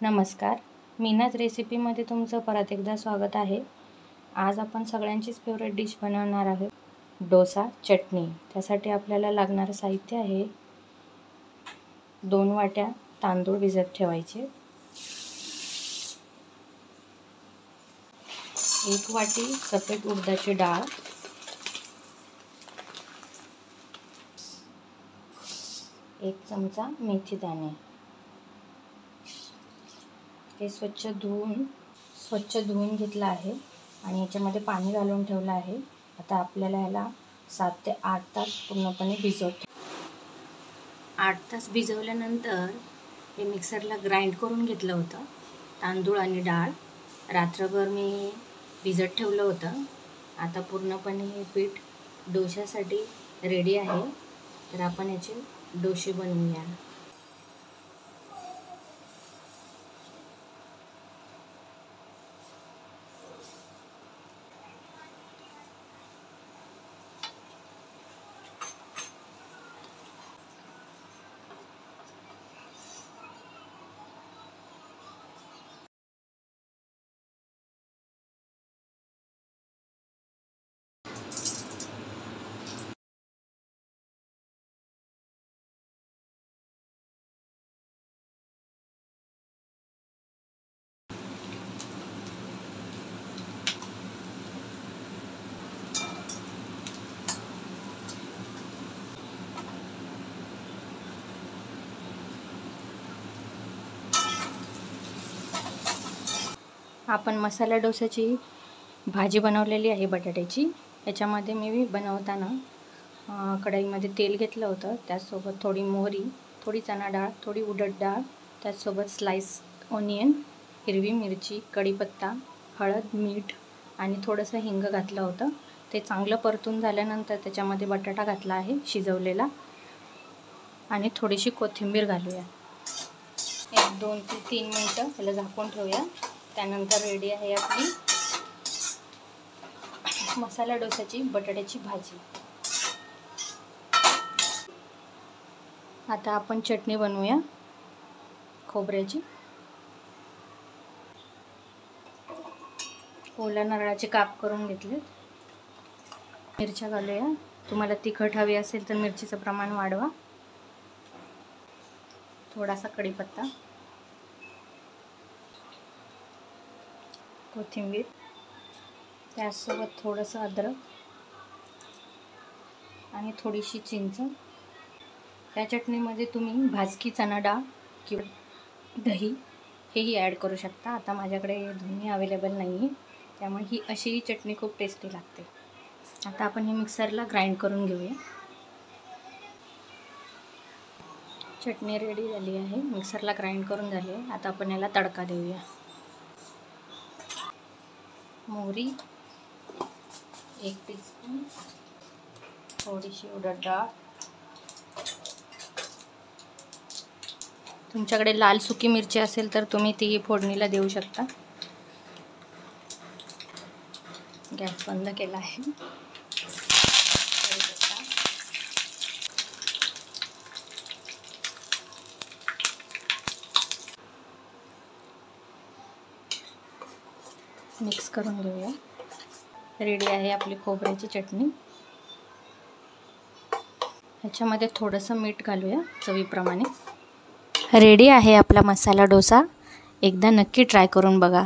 नमस्कार, मीनाज रेसिपीमध्ये तुमचं परत एकदा स्वागत आहे। आज आपण सगळ्यांचीच फेवरेट डिश बनवणार आहोत, डोसा चटणी। त्यासाठी आपल्याला लागणारं साहित्य आहे 2 वाट्या तांदूळ भिजत ठेवायचे, 1 वाटी सफेद उडदाची डाळ, 1 चमचा मेथी दाणे। हे स्वच्छ धुवून घेतलं आहे आणि याच्यामध्ये पाणी घालून ठेवलं आहे। आता आपल्याला याला 7 ते 8 तास पूर्णपणे 8 तास भिजवल्यानंतर हे मिक्सरला ग्राइंड करून घेतलं होतं। तांदूळ आणि डाळ रात्रभर मी भिजत ठेवलं होतं। आता पूर्णपणे हे पीठ डोशासाठी रेडी आहे, तर आपण याचे डोसे बनवूया। आपण मसाला डोसाची भाजी बनवलेली आहे बटाट्याची। याच्यामध्ये मी बनवताना कढईमध्ये तेल घेतलं होतं, त्याचसोबत थोडी मोहरी, थोडी चणा डाळ, थोडी उडद डाळ, त्याचसोबत स्लाइस ऑनियन, हिरवी मिरची, कढीपत्ता, हळद, मीठ आणि थोडंसं हिंग घातलं होतं। ते चांगलं परतून झाल्यानंतर त्याच्यामध्ये बटाटा घातला आहे शिजवलेला आणि थोडीशी कोथिंबीर घालूया। 1-2 ते 3 मिनिटं त्याला झाकून ठेवूया। त्यानंतर रेडी आहे आपली मसाला डोसाची बटाट्याची भाजी। आता आपण चटणी बनवूया खोबऱ्याची। ओल्या नारळाचे काप करून घेतले। मिरच्या घालूया, तुम्हाला तिखट हवी असेल तर मिरचीचं प्रमाण वाढवा। थोडासा कढीपत्ता, कोथिंबीर, त्यासोबत थोडंसं अद्रक आणि थोडीशी चिंच। या चटणीमध्ये तुम्ही भाजकी चणा डाळ किंवा दही हेही ॲड करू शकता। आता माझ्याकडे दोन्ही अवेलेबल नाही आहे, त्यामुळे ही अशी चटणी खूप टेस्टी लागते। आता आपण हे मिक्सरला ग्राइंड करून घेऊया। चटणी रेडी झाली आहे, मिक्सरला ग्राइंड करून झाली आहे। आता आपण याला तडका देऊया। मोहरी 1 टीस्पून, थोडीशी उडद डाळ, तुमच्याकडे लाल सुकी मिरची असेल तर तुम्ही ती फोडणीला देऊ शकता। गॅस बंद केला आहे। मिक्स करून घेऊया। रेडी आहे आपली खोबऱ्याची चटणी। ह्याच्यामध्ये थोडंसं मीठ घालूया चवीप्रमाणे। रेडी आहे आपला मसाला डोसा, एकदा नक्की ट्राय करून बघा।